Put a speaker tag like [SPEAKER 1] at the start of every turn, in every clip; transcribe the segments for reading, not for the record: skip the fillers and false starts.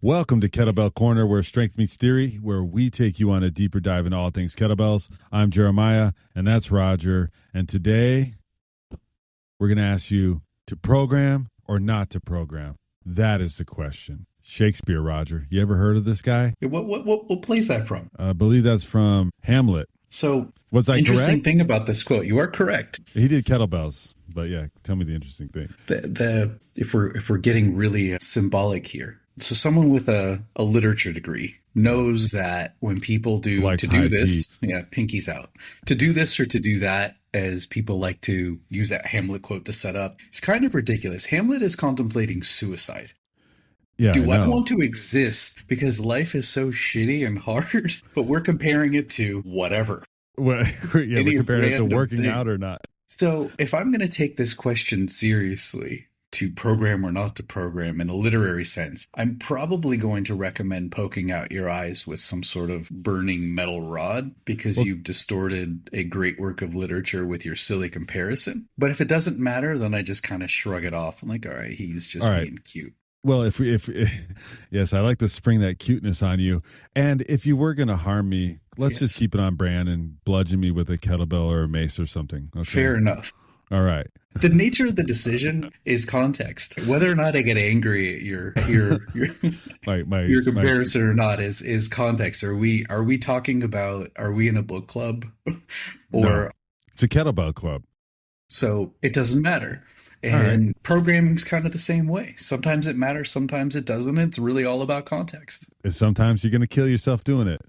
[SPEAKER 1] Welcome to Kettlebell Corner, where strength meets theory, where we take you on a deeper dive into all things kettlebells. I'm Jeremiah, and that's Roger. And today, we're going to ask you to program or not to program. That is the question. Shakespeare, Roger. You ever heard of this guy?
[SPEAKER 2] What play is that from?
[SPEAKER 1] I believe that's from Hamlet.
[SPEAKER 2] So,
[SPEAKER 1] was I
[SPEAKER 2] interesting
[SPEAKER 1] correct?
[SPEAKER 2] thing about this quote, you are correct.
[SPEAKER 1] He did kettlebells, but yeah, tell me the interesting thing.
[SPEAKER 2] If we're getting really symbolic here, so someone with a literature degree knows that when people do this, pinkies out, to do this or to do that, as people like to use that Hamlet quote to set up, it's kind of ridiculous. Hamlet is contemplating suicide.
[SPEAKER 1] Yeah,
[SPEAKER 2] do I want to exist because life is so shitty and hard? But we're comparing it to whatever.
[SPEAKER 1] Well, yeah, we're comparing it to working out or not.
[SPEAKER 2] So if I'm going to take this question seriously, to program or not to program in a literary sense, I'm probably going to recommend poking out your eyes with some sort of burning metal rod because you've distorted a great work of literature with your silly comparison. But if it doesn't matter, then I just kind of shrug it off. I'm like, all right, he's just being cute.
[SPEAKER 1] Well, if yes, I like to spring that cuteness on you. And if you were going to harm me, let's just keep it on brand and bludgeon me with a kettlebell or a mace or something. Okay?
[SPEAKER 2] Fair enough.
[SPEAKER 1] All right.
[SPEAKER 2] The nature of the decision is context. Whether or not I get angry at your your comparison or not is context. Are we talking about, are we in a book club or
[SPEAKER 1] no, it's a kettlebell club?
[SPEAKER 2] So it doesn't matter. And programming's kind of the same way. Sometimes it matters, sometimes it doesn't. It's really all about context.
[SPEAKER 1] And sometimes you're going to kill yourself doing it.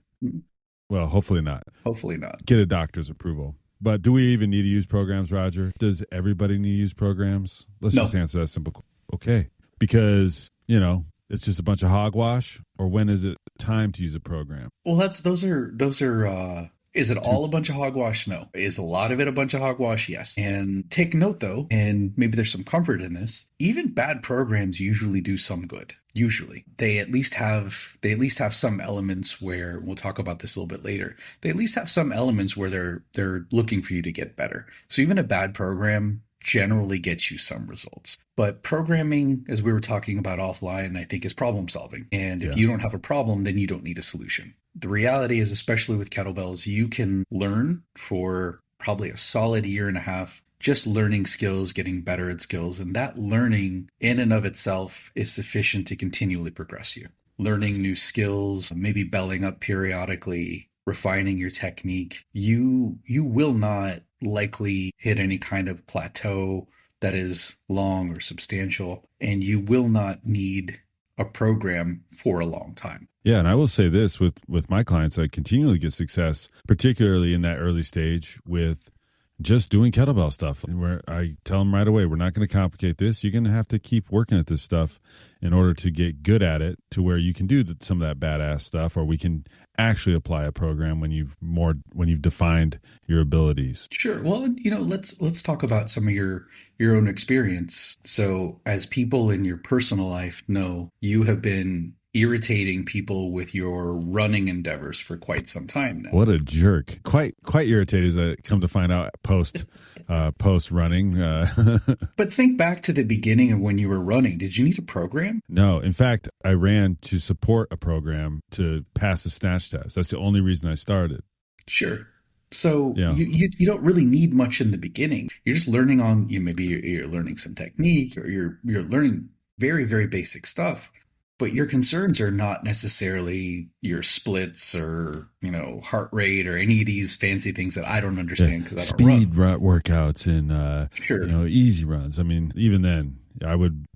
[SPEAKER 1] Well, hopefully not.
[SPEAKER 2] Hopefully not.
[SPEAKER 1] Get a doctor's approval. But do we even need to use programs, Roger? Does everybody need to use programs? Let's just answer that simple. Okay. Because, it's just a bunch of hogwash, or when is it time to use a program?
[SPEAKER 2] Well, those are is it all a bunch of hogwash? No. Is a lot of it a bunch of hogwash? Yes. And take note though, and maybe there's some comfort in this, even bad programs usually do some good. Usually. They at least have some elements where, we'll talk about this a little bit later, they at least have some elements where they're looking for you to get better. So even a bad program generally gets you some results. But programming, as we were talking about offline, I think is problem solving. And if you don't have a problem, then you don't need a solution. The reality is, especially with kettlebells, you can learn for probably a solid year and a half, just learning skills, getting better at skills. And that learning in and of itself is sufficient to continually progress you. Learning new skills, maybe belling up periodically, refining your technique. You will not likely hit any kind of plateau that is long or substantial, and you will not need a program for a long time.
[SPEAKER 1] Yeah, and I will say this with my clients, I continually get success, particularly in that early stage with just doing kettlebell stuff. Where I tell them right away, we're not going to complicate this. You're going to have to keep working at this stuff in order to get good at it to where you can do some of that badass stuff, or we can actually apply a program when you've defined your abilities.
[SPEAKER 2] Sure. Well, let's talk about some of your own experience. So as people in your personal life know, you have been irritating people with your running endeavors for quite some time now.
[SPEAKER 1] What a jerk. Quite irritated, as I come to find out post running.
[SPEAKER 2] But think back to the beginning of when you were running. Did you need a program?
[SPEAKER 1] No. In fact, I ran to support a program to pass a snatch test. That's the only reason I started.
[SPEAKER 2] Sure. So you don't really need much in the beginning. You're just learning maybe you're learning some technique, or you're learning very, very basic stuff. But your concerns are not necessarily your splits or, heart rate or any of these fancy things that I don't understand because I don't run.
[SPEAKER 1] Speed workouts and easy runs. I mean, even then, I would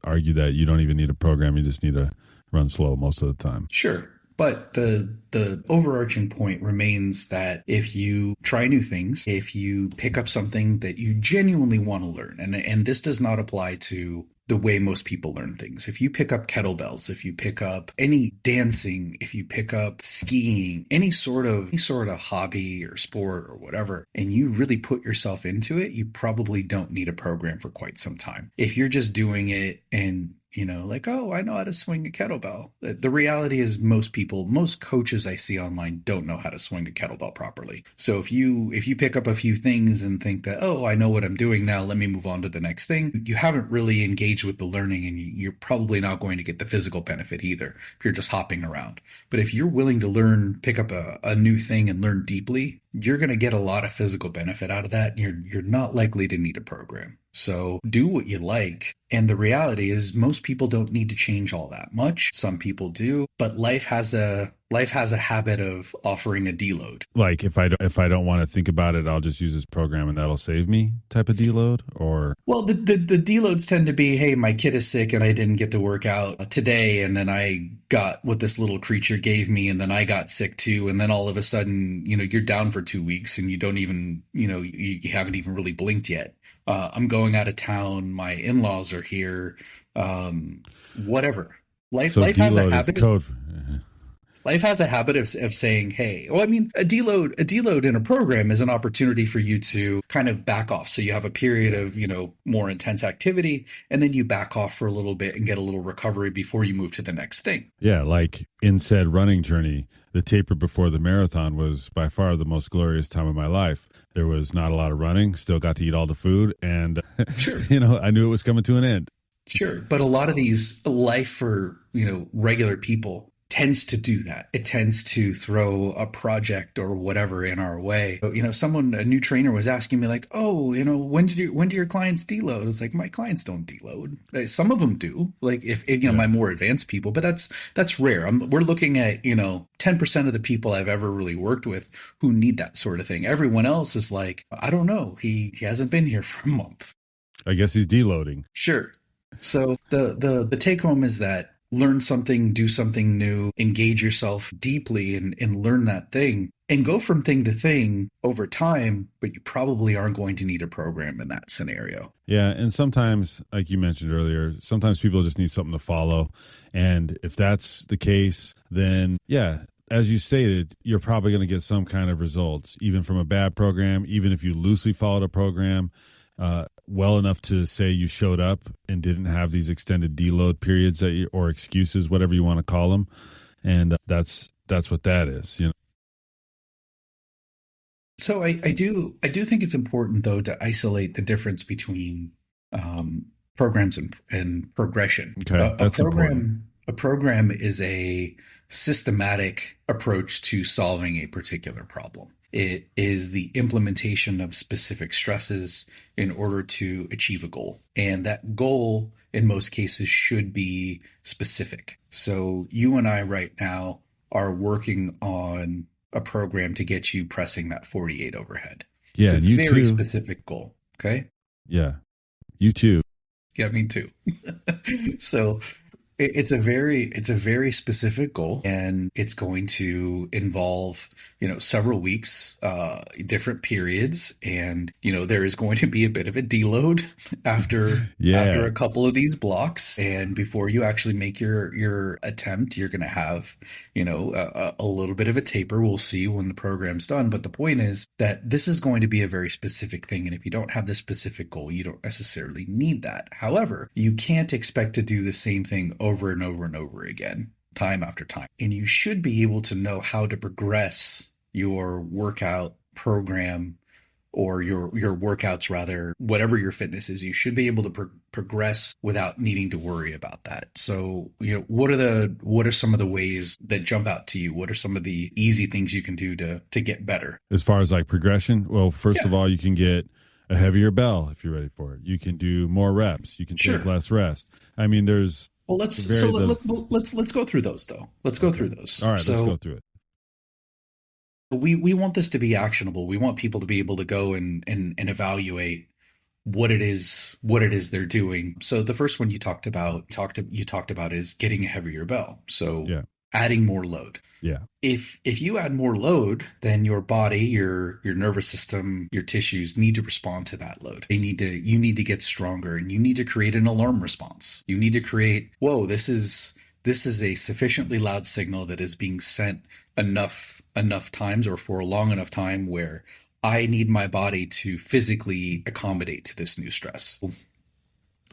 [SPEAKER 1] argue that you don't even need a program. You just need to run slow most of the time.
[SPEAKER 2] Sure. But the overarching point remains that if you try new things, if you pick up something that you genuinely want to learn, and this does not apply to the way most people learn things. If you pick up kettlebells, if you pick up any dancing, if you pick up skiing, any sort of hobby or sport or whatever, and you really put yourself into it, you probably don't need a program for quite some time. If you're just doing it and Like, oh, I know how to swing a kettlebell. The reality is most coaches I see online don't know how to swing a kettlebell properly. So if you pick up a few things and think that, oh, I know what I'm doing now, let me move on to the next thing, you haven't really engaged with the learning, and you're probably not going to get the physical benefit either if you're just hopping around. But if you're willing to pick up a new thing and learn deeply, you're going to get a lot of physical benefit out of that. And you're not likely to need a program. So do what you like. And the reality is most people don't need to change all that much. Some people do, but life has a habit of offering a deload.
[SPEAKER 1] Like if I don't want to think about it, I'll just use this program and that'll save me type of deload. Or
[SPEAKER 2] well, the deloads tend to be, hey, my kid is sick and I didn't get to work out today, and then I got what this little creature gave me, and then I got sick too, and then all of a sudden, you're down for 2 weeks and you don't even, you haven't even really blinked yet. I'm going out of town. My in-laws are here. Whatever. Life has a habit. Life has a habit of saying, hey, well, I mean, a deload in a program is an opportunity for you to kind of back off. So you have a period of, more intense activity, and then you back off for a little bit and get a little recovery before you move to the next thing.
[SPEAKER 1] Yeah. Like in said running journey, the taper before the marathon was by far the most glorious time of my life. There was not a lot of running, still got to eat all the food, and
[SPEAKER 2] sure.
[SPEAKER 1] I knew it was coming to an end.
[SPEAKER 2] Sure. But a lot of these life for, regular people tends to do that. It tends to throw a project or whatever in our way. But, a new trainer was asking me like, oh, when do your clients deload? I was like, my clients don't deload. Some of them do, like if my more advanced people, but that's rare. We're looking at, 10% of the people I've ever really worked with who need that sort of thing. Everyone else is like, I don't know. He hasn't been here for a month.
[SPEAKER 1] I guess he's deloading.
[SPEAKER 2] Sure. So the take home is that learn something, do something new, engage yourself deeply and learn that thing, and go from thing to thing over time, but you probably aren't going to need a program in that scenario.
[SPEAKER 1] Yeah, and sometimes, like you mentioned earlier, sometimes people just need something to follow. And if that's the case, then yeah, as you stated, you're probably going to get some kind of results, even from a bad program, even if you loosely followed a program well enough to say you showed up and didn't have these extended deload periods or excuses, whatever you want to call them. And that's what that is,
[SPEAKER 2] So I do think it's important, though, to isolate the difference between programs and progression.
[SPEAKER 1] Okay, that's important.
[SPEAKER 2] A program is a systematic approach to solving a particular problem. It is the implementation of specific stresses in order to achieve a goal. And that goal, in most cases, should be specific. So you and I right now are working on a program to get you pressing that 48 overhead.
[SPEAKER 1] Yeah,
[SPEAKER 2] it's a very specific goal. Okay.
[SPEAKER 1] Yeah. You too.
[SPEAKER 2] Yeah, me too. So it's a very specific goal, and it's going to involve, several weeks, different periods. And, there is going to be a bit of a deload after a couple of these blocks. And before you actually make your attempt, you're going to have, a little bit of a taper. We'll see when the program's done. But the point is that this is going to be a very specific thing. And if you don't have this specific goal, you don't necessarily need that. However, you can't expect to do the same thing over and over and over again, time after time. And you should be able to know how to progress your workout program, or your workouts, rather, whatever your fitness is. You should be able to progress without needing to worry about that. So, what are some of the ways that jump out to you? What are some of the easy things you can do to get better?
[SPEAKER 1] As far as like progression, well, first of all, you can get a heavier bell if you're ready for it. You can do more reps. You can take less rest. I mean, there's
[SPEAKER 2] well, let's go through those though. Let's go through those.
[SPEAKER 1] All right, let's go through it.
[SPEAKER 2] We want this to be actionable. We want people to be able to go and evaluate what it is they're doing. So the first one you talked about is getting a heavier bell. So adding more load.
[SPEAKER 1] Yeah.
[SPEAKER 2] If you add more load, then your body, your nervous system, your tissues need to respond to that load. You need to get stronger, and you need to create an alarm response. You need to create, whoa, this is a sufficiently loud signal that is being sent enough times, or for a long enough time, where I need my body to physically accommodate to this new stress.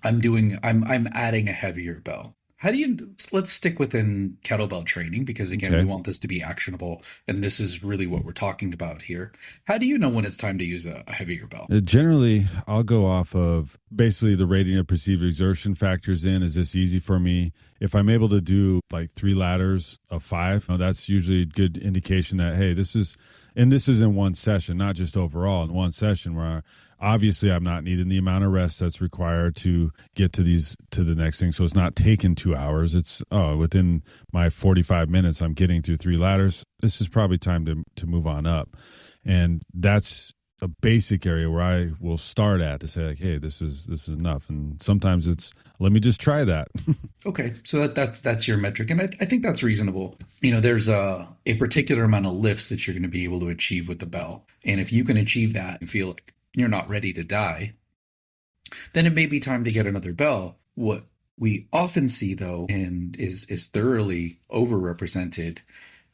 [SPEAKER 2] I'm adding a heavier bell. How do you, let's stick within kettlebell training because again, we
[SPEAKER 1] Okay.
[SPEAKER 2] want this to be actionable and this is really what we're talking about here. How do you know when it's time to use a heavier bell?
[SPEAKER 1] Generally, I'll go off of basically the rating of perceived exertion factors in. Is this easy for me? If I'm able to do like 3 ladders of 5, that's usually a good indication that, hey, this is in one session, not just overall in one session where obviously I'm not needing the amount of rest that's required to get to the next thing. So it's not taking 2 hours. It's within my 45 minutes, I'm getting through 3 ladders. This is probably time to move on up. And that's a basic area where I will start at to say like, hey, this is enough. And sometimes it's, let me just try that.
[SPEAKER 2] Okay, so that's your metric, and I think that's reasonable. There's a particular amount of lifts that you're going to be able to achieve with the bell, and if you can achieve that and feel like you're not ready to die, then it may be time to get another bell. What we often see, though, and is thoroughly overrepresented,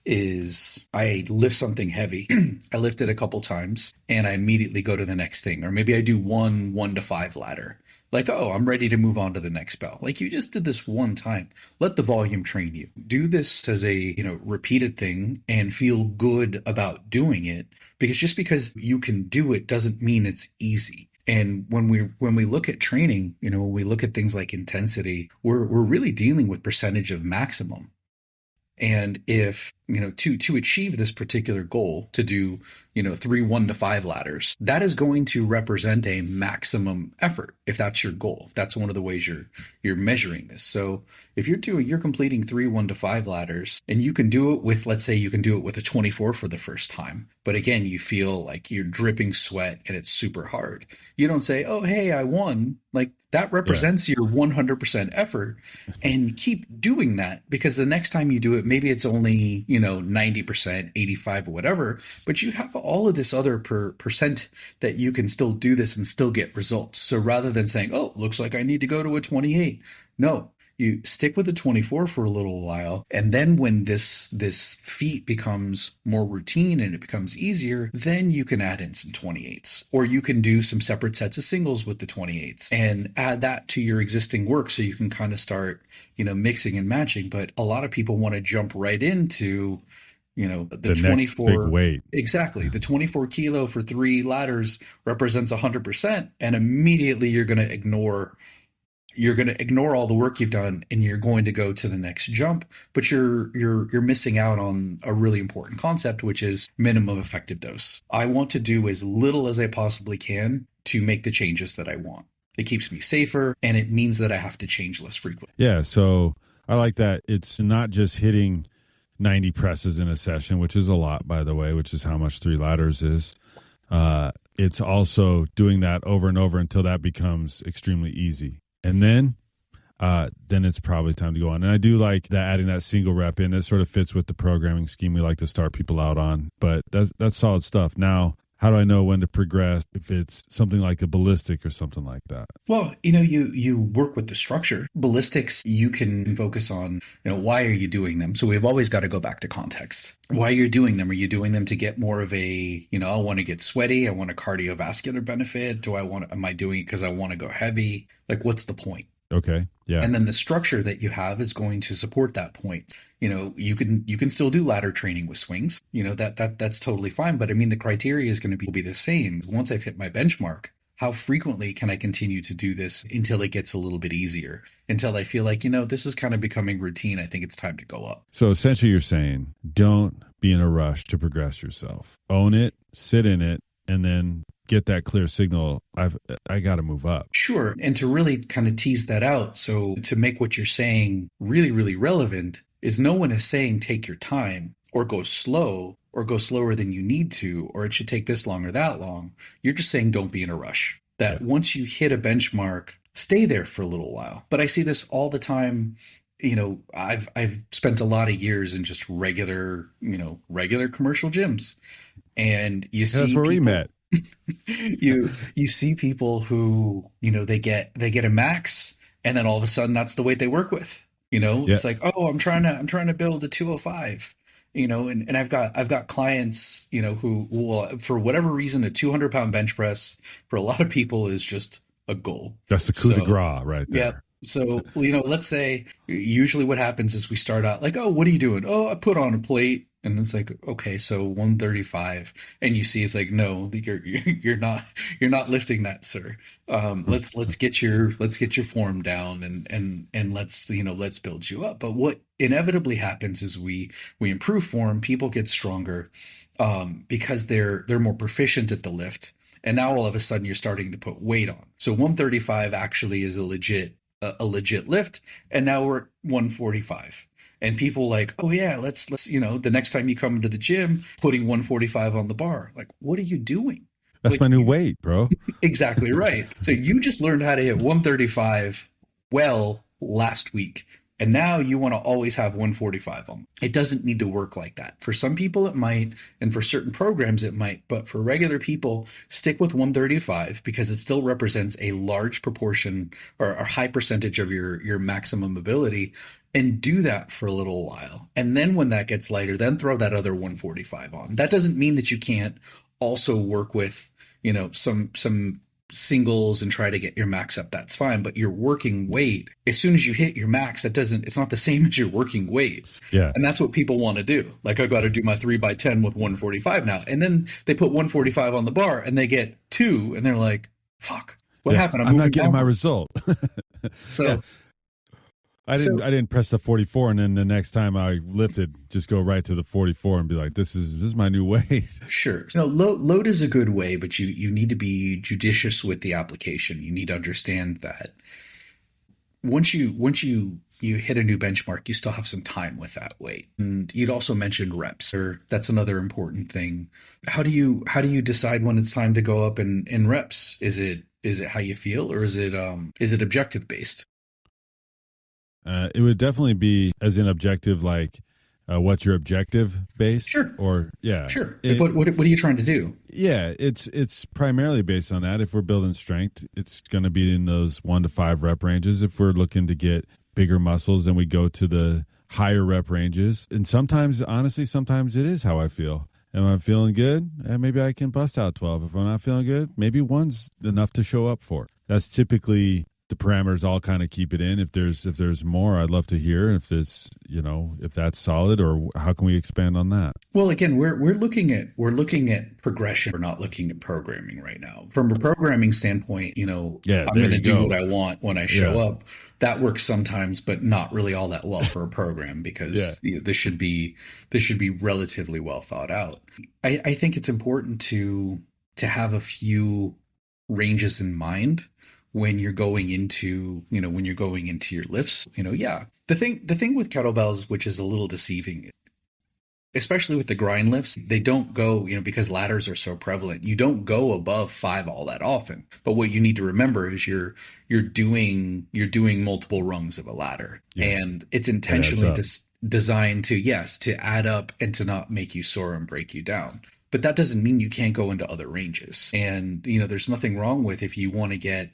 [SPEAKER 2] is I lift something heavy. I lift it a couple times, and I immediately go to the next thing, or maybe I do 1 to 5 ladder. Like, oh, I'm ready to move on to the next bell. Like you just did this one time. Let the volume train you. Do this as a, repeated thing and feel good about doing it, because just because you can do it doesn't mean it's easy. And when we look at training, when we look at things like intensity, we're really dealing with percentage of maximum. And if, to achieve this particular goal, to do, 3 1 to 5 ladders, that is going to represent a maximum effort. If that's your goal, if that's one of the ways you're measuring this. So if you're completing 3 1 to 5 ladders, and you can do it with, let's say you can do it with a 24 for the first time, but again, you feel like you're dripping sweat and it's super hard. You don't say, oh, hey, I won. Like that represents your 100% effort, and keep doing that, because the next time you do it, maybe it's only, 90%, 85 or whatever, but you have all of this other percent that you can still do this and still get results. So rather than saying, oh, looks like I need to go to a 28. No, you stick with the 24 for a little while. And then when this feat becomes more routine and it becomes easier, then you can add in some 28s, or you can do some separate sets of singles with the 28s and add that to your existing work. So you can kind of start, mixing and matching. But a lot of people want to jump right into, the 24
[SPEAKER 1] next big weight.
[SPEAKER 2] Exactly. The 24 kilo for 3 ladders represents 100%. And immediately you're going to ignore all the work you've done, and you're going to go to the next jump, but you're missing out on a really important concept, which is minimum effective dose. I want to do as little as I possibly can to make the changes that I want. It keeps me safer, and it means that I have to change less frequently.
[SPEAKER 1] Yeah, so I like that. It's not just hitting 90 presses in a session, which is a lot, by the way, which is how much 3 ladders is. It's also doing that over and over until that becomes extremely easy. And then it's probably time to go on. And I do like that, adding that single rep in. That sort of fits with the programming scheme we like to start people out on. But that's solid stuff. Now, how do I know when to progress if it's something like a ballistic or something like that?
[SPEAKER 2] Well, you work with the structure. Ballistics, you can focus on, why are you doing them? So we've always got to go back to context. Why you're doing them? Are you doing them to get more of a, I want to get sweaty, I want a cardiovascular benefit? Am I doing it because I want to go heavy? Like, what's the point?
[SPEAKER 1] Okay. Yeah.
[SPEAKER 2] And then the structure that you have is going to support that point. You can still do ladder training with swings. That's totally fine. But I mean, the criteria is going to be the same. Once I've hit my benchmark, how frequently can I continue to do this until it gets a little bit easier? Until I feel like, this is kind of becoming routine. I think it's time to go up.
[SPEAKER 1] So essentially you're saying, don't be in a rush to progress yourself. Own it, sit in it, and then get that clear signal. I got to move up.
[SPEAKER 2] Sure. And to really kind of tease that out, so to make what you're saying really, really relevant, is no one is saying take your time or go slow or go slower than you need to, or it should take this long or that long. You're just saying don't be in a rush. That once you hit a benchmark, stay there for a little while. But I see this all the time. I've spent a lot of years in just regular commercial gyms, and you see
[SPEAKER 1] that's where we met.
[SPEAKER 2] you see people who, they get a max, and then all of a sudden that's the weight they work with. It's like, oh, I'm trying to build a 205, and I've got clients, who will, for whatever reason, a 200-pound bench press for a lot of people is just a goal.
[SPEAKER 1] That's the coup de grace right
[SPEAKER 2] Yeah.
[SPEAKER 1] there.
[SPEAKER 2] So, let's say usually what happens is we start out like, oh, what are you doing? Oh, I put on a plate. And it's like, okay, so 135. And you see it's like, no, you're not lifting that, sir. Let's get your form down and let's build you up. But what inevitably happens is we improve form, people get stronger, because they're more proficient at the lift. And now all of a sudden you're starting to put weight on. So 135 actually is a legit lift, and now we're at 145. And people like, oh yeah, let's the next time you come into the gym, putting 145 on the bar. Like, what are you doing?
[SPEAKER 1] That's
[SPEAKER 2] like,
[SPEAKER 1] my new weight, bro.
[SPEAKER 2] Exactly right. So you just learned how to hit 135 well last week. And now you want to always have 145 on. It doesn't need to work like that. For some people it might, and for certain programs it might, but for regular people, stick with 135 because it still represents a large proportion or a high percentage of your maximum ability, and do that for a little while. And then when that gets lighter, then throw that other 145 on. That doesn't mean that you can't also work with, some singles and try to get your max up. That's fine. But your working weight, as soon as you hit your max, it's not the same as your working weight.
[SPEAKER 1] Yeah.
[SPEAKER 2] And that's what people want to do. Like, I got to do my 3x10 with 145 now. And then they put 145 on the bar and they get 2 and they're like, fuck, what happened?
[SPEAKER 1] I'm not getting my result.
[SPEAKER 2] So
[SPEAKER 1] yeah. I didn't press the 44, and then the next time I lifted, just go right to the 44 and be like, this is my new weight.
[SPEAKER 2] Sure. Load is a good way, but you need to be judicious with the application. You need to understand that once you hit a new benchmark, you still have some time with that weight. And you'd also mentioned reps. That's another important thing. How do you decide when it's time to go up in reps? Is it how you feel, or is it objective based?
[SPEAKER 1] It would definitely be as an objective, like what's your objective based?
[SPEAKER 2] Sure.
[SPEAKER 1] Or yeah.
[SPEAKER 2] Sure. What are you trying to do?
[SPEAKER 1] Yeah, it's primarily based on that. If we're building strength, it's going to be in those 1 to 5 rep ranges. If we're looking to get bigger muscles, then we go to the higher rep ranges. And sometimes, honestly, sometimes it is how I feel. Am I feeling good? Maybe I can bust out 12. If I'm not feeling good, maybe 1's enough to show up for. That's typically the parameters. I'll kind of keep it in. If there's more, I'd love to hear if this, if that's solid, or how can we expand on that?
[SPEAKER 2] Well, again, we're looking at progression. We're not looking at programming right now. From a programming standpoint, I'm going to do what I want when I show up. That works sometimes, but not really all that well for a program because this should be relatively well thought out. I think it's important to have a few ranges in mind when you're going into your lifts. The thing with kettlebells, which is a little deceiving, especially with the grind lifts, they don't go, because ladders are so prevalent, you don't go above 5 all that often. But what you need to remember is you're doing multiple rungs of a ladder, and it's intentionally designed to add up and to not make you sore and break you down. But that doesn't mean you can't go into other ranges. And, there's nothing wrong with, if you want to get,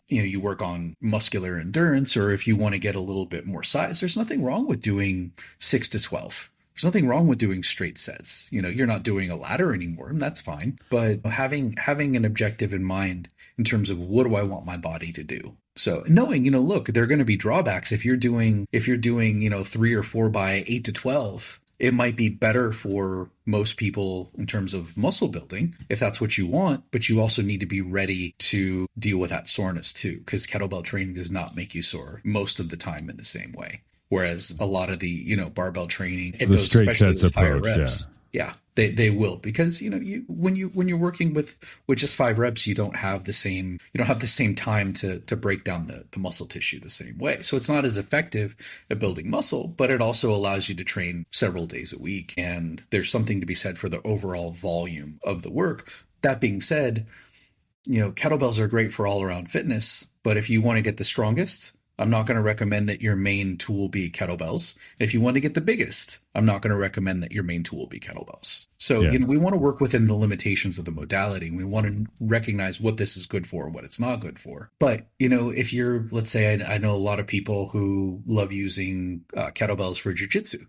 [SPEAKER 2] you work on muscular endurance, or if you want to get a little bit more size, there's nothing wrong with doing 6 to 12. There's nothing wrong with doing straight sets. You're not doing a ladder anymore, and that's fine. But having an objective in mind in terms of, what do I want my body to do? So knowing, look, there are going to be drawbacks. If you're doing 3 or 4 by 8 to 12, it might be better for most people in terms of muscle building, if that's what you want, but you also need to be ready to deal with that soreness too, because kettlebell training does not make you sore most of the time in the same way. Whereas a lot of the, barbell training,
[SPEAKER 1] the straight sets approach, reps,
[SPEAKER 2] they will, because when you're working with just 5 reps, you don't have the same time to break down the muscle tissue the same way. So it's not as effective at building muscle, but it also allows you to train several days a week. And there's something to be said for the overall volume of the work. That being said, kettlebells are great for all around fitness, but if you want to get the strongest, I'm not going to recommend that your main tool be kettlebells. If you want to get the biggest, I'm not going to recommend that your main tool be kettlebells. So, we want to work within the limitations of the modality. We want to recognize what this is good for and what it's not good for. But, if you're, let's say, I know a lot of people who love using kettlebells for jiu-jitsu,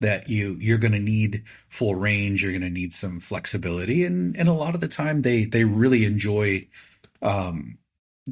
[SPEAKER 2] that you're going to need full range, you're going to need some flexibility. And a lot of the time they really enjoy,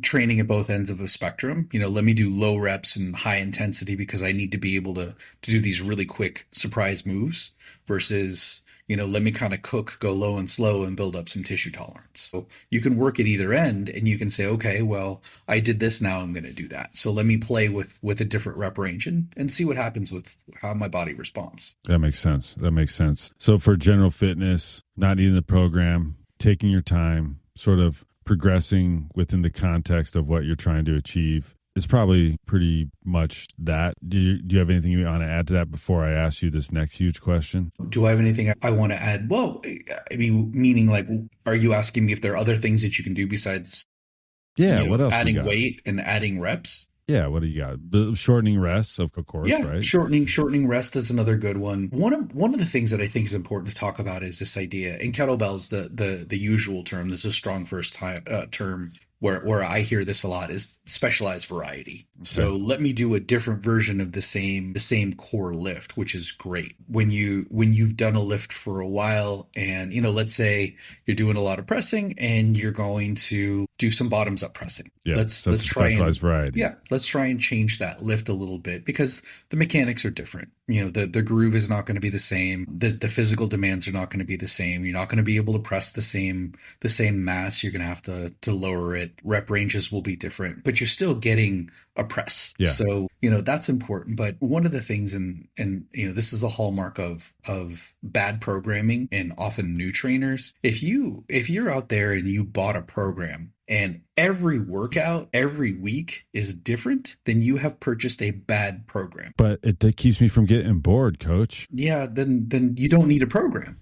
[SPEAKER 2] training at both ends of a spectrum. Let me do low reps and high intensity because I need to be able to do these really quick surprise moves versus, let me kind of cook, go low and slow and build up some tissue tolerance. So you can work at either end and you can say, okay, well, I did this. Now I'm going to do that. So let me play with a different rep range and see what happens with how my body responds.
[SPEAKER 1] That makes sense. So for general fitness, not needing the program, taking your time, sort of progressing within the context of what you're trying to achieve, it's probably pretty much that. Do you have anything you want to add to that before I ask you this next huge question?
[SPEAKER 2] Do I have anything I want to add? Well, I mean, meaning like, are you asking me if there are other things that you can do besides
[SPEAKER 1] what else
[SPEAKER 2] adding weight and adding reps?
[SPEAKER 1] Yeah, what do you got? Shortening rests, of course, right?
[SPEAKER 2] Shortening rest is another good one. One of the things that I think is important to talk about is this idea in kettlebells. The usual term, this is a strong first term where I hear this a lot, is specialized variety. Okay. So let me do a different version of the same core lift, which is great. When you've done a lift for a while and, let's say you're doing a lot of pressing and you're going to do some bottoms up pressing.
[SPEAKER 1] Yeah, let's try specialized variety.
[SPEAKER 2] Yeah, let's try and change that lift a little bit because the mechanics are different. The groove is not going to be the same. The physical demands are not going to be the same. You're not going to be able to press the same mass. You're going to have to lower it. Rep ranges will be different, but you're still getting a press.
[SPEAKER 1] Yeah.
[SPEAKER 2] So, that's important. But one of the things, and this is a hallmark of bad programming and often new trainers. If you're out there and you bought a program and every workout every week is different, then you have purchased a bad program.
[SPEAKER 1] But that keeps me from getting bored, Coach.
[SPEAKER 2] Yeah, then you don't need a program.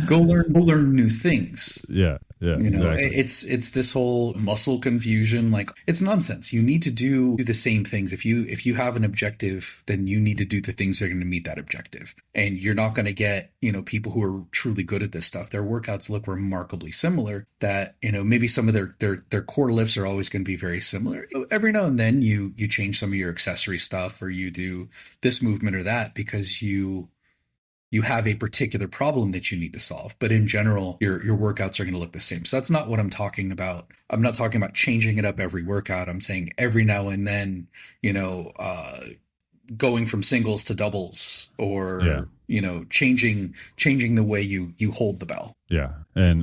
[SPEAKER 2] Go learn new things.
[SPEAKER 1] Yeah, exactly.
[SPEAKER 2] It's this whole muscle confusion. Like, it's nonsense. You need to do the same things. If you have an objective, then you need to do the things that are going to meet that objective. And you're not going to get, people who are truly good at this stuff. Their workouts look remarkably similar. That, maybe some of their core lifts are always going to be very similar. Every now and then you change some of your accessory stuff or you do this movement or that because you have a particular problem that you need to solve. But in general, your workouts are going to look the same. So that's not what I'm talking about. I'm not talking about changing it up every workout. I'm saying every now and then, going from singles to doubles or, changing the way you hold the bell.
[SPEAKER 1] Yeah.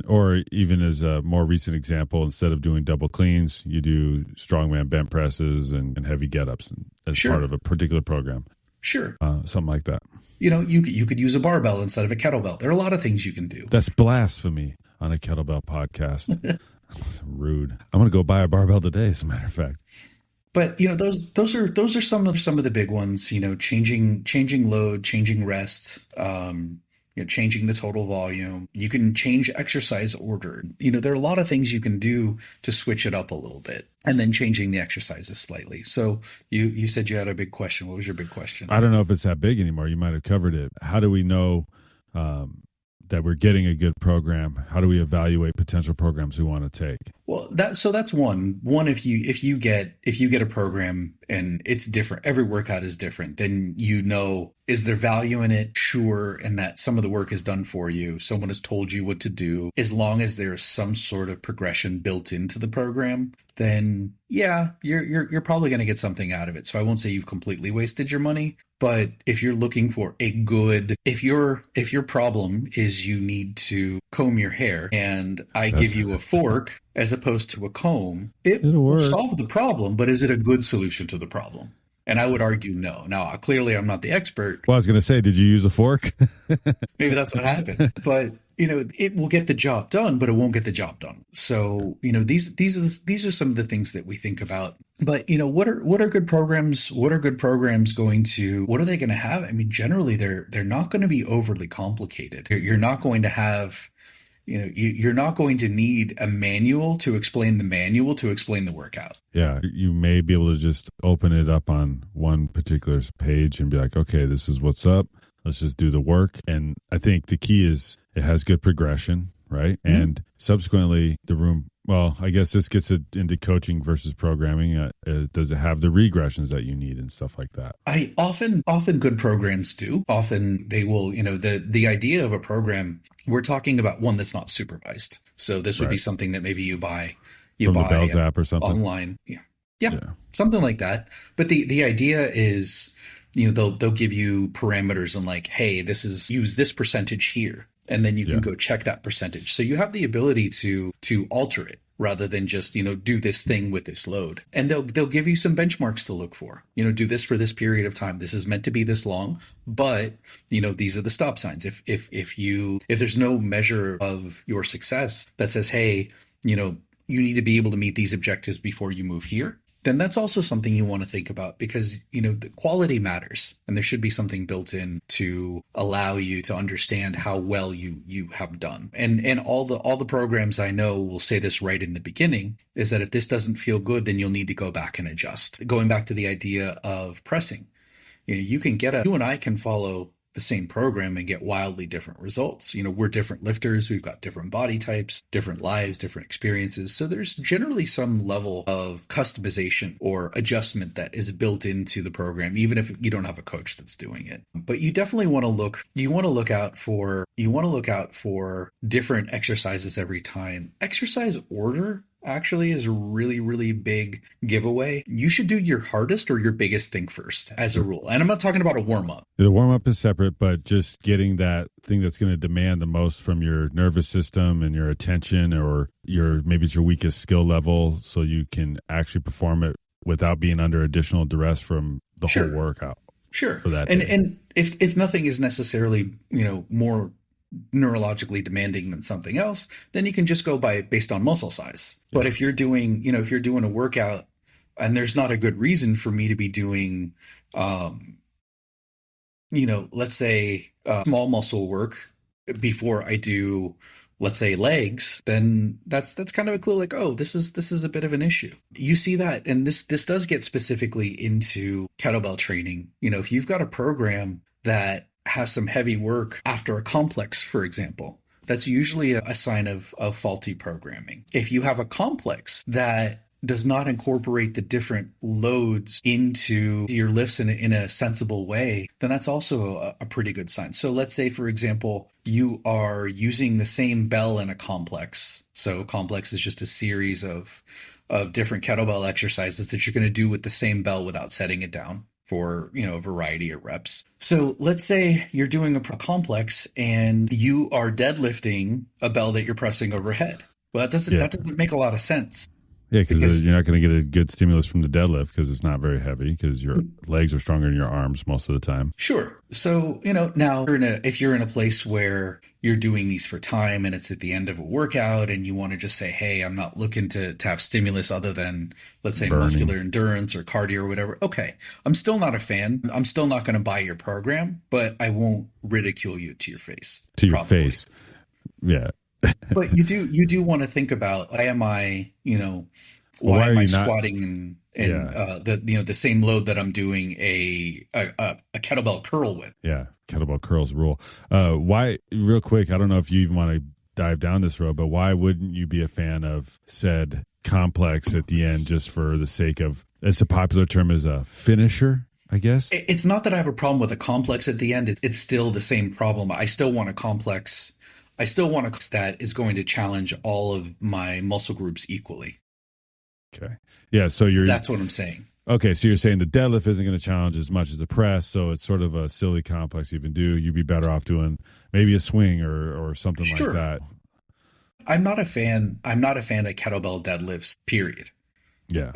[SPEAKER 1] Or even as a more recent example, instead of doing double cleans, you do strongman bent presses and heavy get-ups as part of a particular program.
[SPEAKER 2] Sure.
[SPEAKER 1] Something like that.
[SPEAKER 2] You could use a barbell instead of a kettlebell. There are a lot of things you can do.
[SPEAKER 1] That's blasphemy on a kettlebell podcast. That's rude. I'm going to go buy a barbell today, as a matter of fact.
[SPEAKER 2] But those are some of the big ones. Changing load, changing rest, changing the total volume. You can change exercise order. There are a lot of things you can do to switch it up a little bit, and then changing the exercises slightly. So you said you had a big question. What was your big question?
[SPEAKER 1] I don't know if it's that big anymore. You might have covered it. How do we know that we're getting a good program? How do we evaluate potential programs we want to take?
[SPEAKER 2] Well, that's one. If you get a program and it's different, every workout is different, then is there value in it? Sure. And that some of the work is done for you. Someone has told you what to do. As long as there's some sort of progression built into the program, then yeah, you're probably going to get something out of it. So I won't say you've completely wasted your money, but if you're looking for if your problem is you need to comb your hair and I give you a fork as opposed to a comb, it'll work. Solve the problem, but is it a good solution to the problem? And I would argue no. Now, clearly I'm not the expert.
[SPEAKER 1] Well, I was going to say, did you use a fork?
[SPEAKER 2] Maybe that's what happened. But, it will get the job done, but it won't get the job done. So, these are some of the things that we think about. But, what are good programs? What are good programs going to, what are they going to have? I mean, generally they're not going to be overly complicated. You're not going to have, you're not going to need a manual to explain the workout.
[SPEAKER 1] Yeah, you may be able to just open it up on one particular page and be like, okay, this is what's up. Let's just do the work. And I think the key is it has good progression, right? Mm-hmm. And subsequently, I guess this gets it into coaching versus programming. Does it have the regressions that you need and stuff like that?
[SPEAKER 2] Often good programs do. Often they will, the idea of a program, we're talking about one that's not supervised. So this would be something that maybe you buy, you
[SPEAKER 1] from the
[SPEAKER 2] buy
[SPEAKER 1] Bells app or something.
[SPEAKER 2] online. Yeah, something like that. But the idea is, they'll give you parameters and like, hey, use this percentage here, and then you can go check that percentage. So you have the ability to alter it rather than just, do this thing with this load. And they'll give you some benchmarks to look for. Do this for this period of time. This is meant to be this long, but these are the stop signs. If there's no measure of your success that says, hey, you need to be able to meet these objectives before you move here, then that's also something you want to think about, because, the quality matters, and there should be something built in to allow you to understand how well you have done. And all the programs I know will say this right in the beginning, is that if this doesn't feel good, then you'll need to go back and adjust. Going back to the idea of pressing, you and I can follow the same program and get wildly different results. We're different lifters. We've got different body types, different lives, different experiences. So there's generally some level of customization or adjustment that is built into the program, even if you don't have a coach that's doing it. But you definitely want to look out for different exercises every time. Exercise order actually is a really, really big giveaway. You should do your hardest or your biggest thing first as a rule. And I'm not talking about a warm-up.
[SPEAKER 1] The warm-up is separate, but just getting that thing that's going to demand the most from your nervous system and your attention, or maybe it's your weakest skill level, so you can actually perform it without being under additional duress from the whole workout.
[SPEAKER 2] Sure.
[SPEAKER 1] For that.
[SPEAKER 2] And if nothing is necessarily, more neurologically demanding than something else, then you can just go based on muscle size. But if you're doing a workout and there's not a good reason for me to be doing, let's say small muscle work before I do, let's say, legs, then that's kind of a clue, like, oh, this is a bit of an issue. You see that, and this does get specifically into kettlebell training. If you've got a program that has some heavy work after a complex, for example, that's usually a sign of faulty programming. If you have a complex that does not incorporate the different loads into your lifts in a sensible way, then that's also a pretty good sign. So let's say, for example, you are using the same bell in a complex. So complex is just a series of different kettlebell exercises that you're going to do with the same bell without setting it down for, a variety of reps. So let's say you're doing a complex and you are deadlifting a bell that you're pressing overhead. Well, that doesn't make a lot of sense.
[SPEAKER 1] Yeah, because you're not going to get a good stimulus from the deadlift because it's not very heavy, because your legs are stronger than your arms most of the time.
[SPEAKER 2] Sure. So, now if you're in a place where you're doing these for time and it's at the end of a workout and you want to just say, hey, I'm not looking to have stimulus other than, let's say, muscular endurance or cardio or whatever. Okay. I'm still not a fan. I'm still not going to buy your program, but I won't ridicule you to your face.
[SPEAKER 1] Your face. Yeah.
[SPEAKER 2] But you do want to think about, why am I squatting the same load that I'm doing a kettlebell curl with? Yeah,
[SPEAKER 1] kettlebell curls rule. Why, real quick, I don't know if you even want to dive down this road, but why wouldn't you be a fan of said complex at the end, just for the sake of, it's a popular term, as a finisher, I guess?
[SPEAKER 2] It's not that I have a problem with a complex at the end. It's still the same problem. I still want a complex. I still want a that is going to challenge all of my muscle groups equally.
[SPEAKER 1] Okay. Yeah. So that's
[SPEAKER 2] what I'm saying.
[SPEAKER 1] Okay. So you're saying the deadlift isn't going to challenge as much as the press. So it's sort of a silly complex you even do. You'd be better off doing maybe a swing or something like that.
[SPEAKER 2] I'm not a fan of kettlebell deadlifts, period.
[SPEAKER 1] Yeah.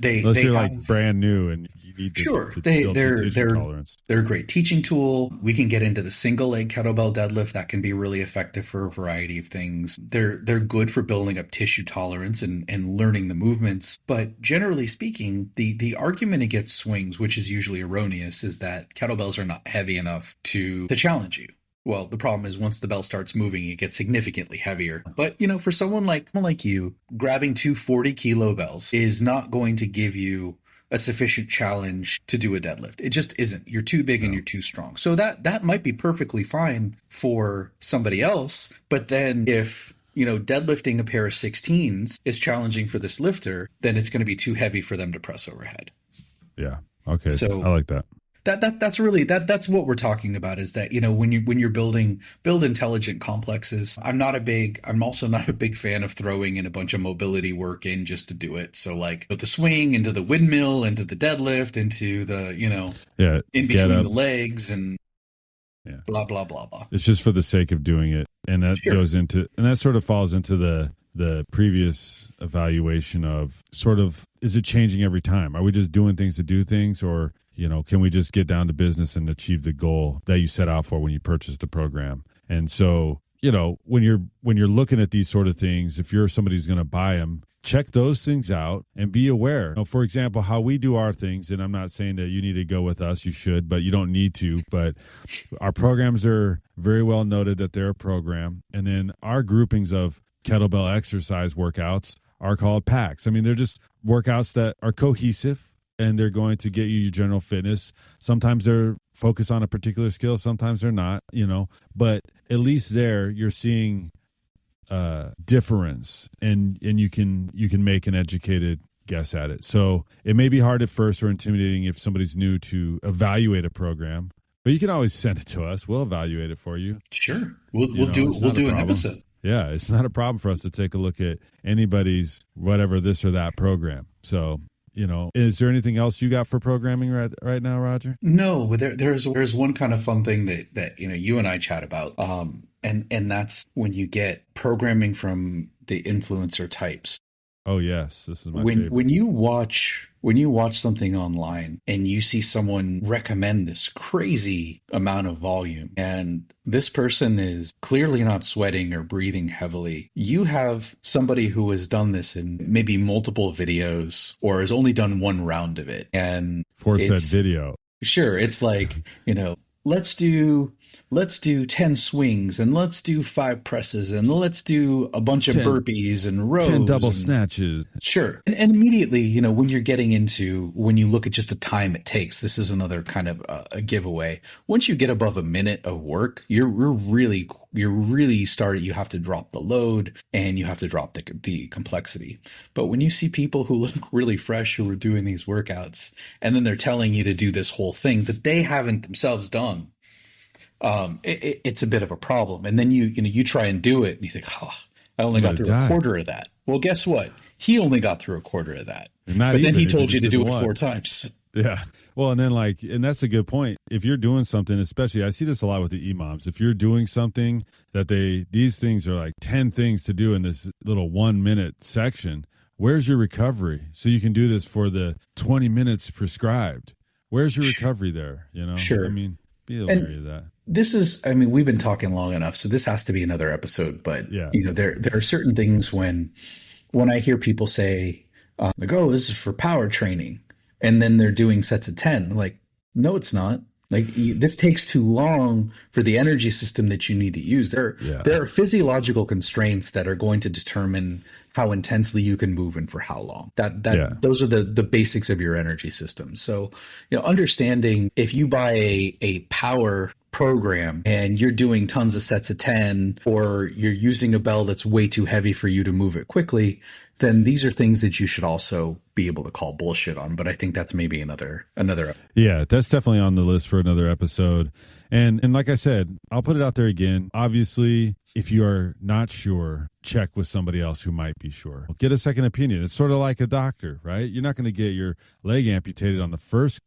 [SPEAKER 2] Unless
[SPEAKER 1] you're like brand new and you need to
[SPEAKER 2] they're
[SPEAKER 1] tolerance.
[SPEAKER 2] They're a great teaching tool. We can get into the single leg kettlebell deadlift. That can be really effective for a variety of things. They're good for building up tissue tolerance and learning the movements. But generally speaking, the argument against swings, which is usually erroneous, is that kettlebells are not heavy enough to challenge you. Well, the problem is once the bell starts moving, it gets significantly heavier. But, for someone like you, grabbing two 40-kilo bells is not going to give you a sufficient challenge to do a deadlift. It just isn't. You're too big and you're too strong. So that might be perfectly fine for somebody else. But then if, deadlifting a pair of 16s is challenging for this lifter, then it's going to be too heavy for them to press overhead.
[SPEAKER 1] Yeah. Okay. So I like that.
[SPEAKER 2] That's really that's what we're talking about, is that, when you're build intelligent complexes. I'm also not a big fan of throwing in a bunch of mobility work in just to do it. So like the swing into the windmill, into the deadlift, into the, in between the legs, and blah, blah, blah, blah.
[SPEAKER 1] It's just for the sake of doing it. And that that sort of falls into the previous evaluation of sort of, is it changing every time? Are we just doing things to do things, or, can we just get down to business and achieve the goal that you set out for when you purchased the program? And so, when you're looking at these sort of things, if you're somebody who's going to buy them, check those things out and be aware. For example, how we do our things, and I'm not saying that you need to go with us, you should, but you don't need to. But our programs are very well noted that they're a program. And then our groupings of kettlebell exercise workouts are called packs. I mean, they're just workouts that are cohesive, and they're going to get you your general fitness. Sometimes they're focused on a particular skill, sometimes they're not, but at least there you're seeing difference, and you can make an educated guess at it. So it may be hard at first or intimidating if somebody's new to evaluate a program, but you can always send it to us. We'll evaluate it for you.
[SPEAKER 2] Sure. We'll do an episode.
[SPEAKER 1] Yeah, it's not a problem for us to take a look at anybody's whatever this or that program. So, is there anything else you got for programming right now, Roger?
[SPEAKER 2] No, there's one kind of fun thing that you and I chat about. And that's when you get programming from the influencer types.
[SPEAKER 1] Oh yes, this is my favorite.
[SPEAKER 2] When you watch something online and you see someone recommend this crazy amount of volume, and this person is clearly not sweating or breathing heavily, you have somebody who has done this in maybe multiple videos or has only done one round of it, and
[SPEAKER 1] for said video.
[SPEAKER 2] Sure, it's like, let's do 10 swings, and let's do 5 presses, and let's do a bunch of burpees and rows.
[SPEAKER 1] 10 double snatches.
[SPEAKER 2] Sure. And immediately, when you look at just the time it takes, this is another kind of a giveaway. Once you get above a minute of work, you're really starting, you have to drop the load and you have to drop the complexity. But when you see people who look really fresh, who are doing these workouts, and then they're telling you to do this whole thing that they haven't themselves done, it's a bit of a problem. And then you try and do it, and you think, I only got through a quarter of that. Well, guess what? He only got through a quarter of that. But then he told you to do it 4 times.
[SPEAKER 1] Yeah. Well, and then and that's a good point. If you're doing something, especially, I see this a lot with the imams. If you're doing something that these things are like 10 things to do in this little 1 minute section, where's your recovery? So you can do this for the 20 minutes prescribed. Where's your recovery there?
[SPEAKER 2] Sure.
[SPEAKER 1] I mean, be leery of that.
[SPEAKER 2] This is, we've been talking long enough, so this has to be another episode. But, there are certain things when I hear people say, this is for power training, and then they're doing sets of 10. Like, no, it's not. Like, this takes too long for the energy system that you need to use. There are physiological constraints that are going to determine how intensely you can move and for how long. Those are the basics of your energy system. So, understanding if you buy a power program and you're doing tons of sets of 10, or you're using a bell that's way too heavy for you to move it quickly, then these are things that you should also be able to call bullshit on. But I think that's maybe another.
[SPEAKER 1] Yeah, that's definitely on the list for another episode. And like I said, I'll put it out there again. Obviously, if you are not sure, check with somebody else who might be sure. Get a second opinion. It's sort of like a doctor, right? You're not going to get your leg amputated on the first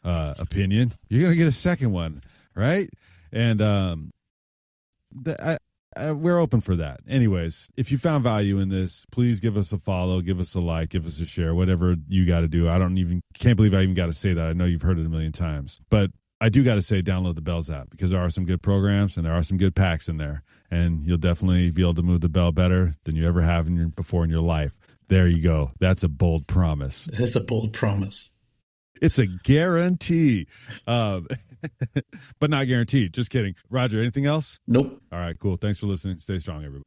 [SPEAKER 1] opinion. You're going to get a second one, right? And we're open for that. Anyways, if you found value in this, please give us a follow, give us a like, give us a share, whatever you got to do. Can't believe I even got to say that. I know you've heard it a million times, but I do got to say, download the Bells app, because there are some good programs and there are some good packs in there, and you'll definitely be able to move the bell better than you ever have before in your life. There you go. That's a bold promise.
[SPEAKER 2] It's a bold promise.
[SPEAKER 1] It's a guarantee, but not guaranteed. Just kidding. Roger, anything else?
[SPEAKER 2] Nope.
[SPEAKER 1] All right, cool. Thanks for listening. Stay strong, everybody.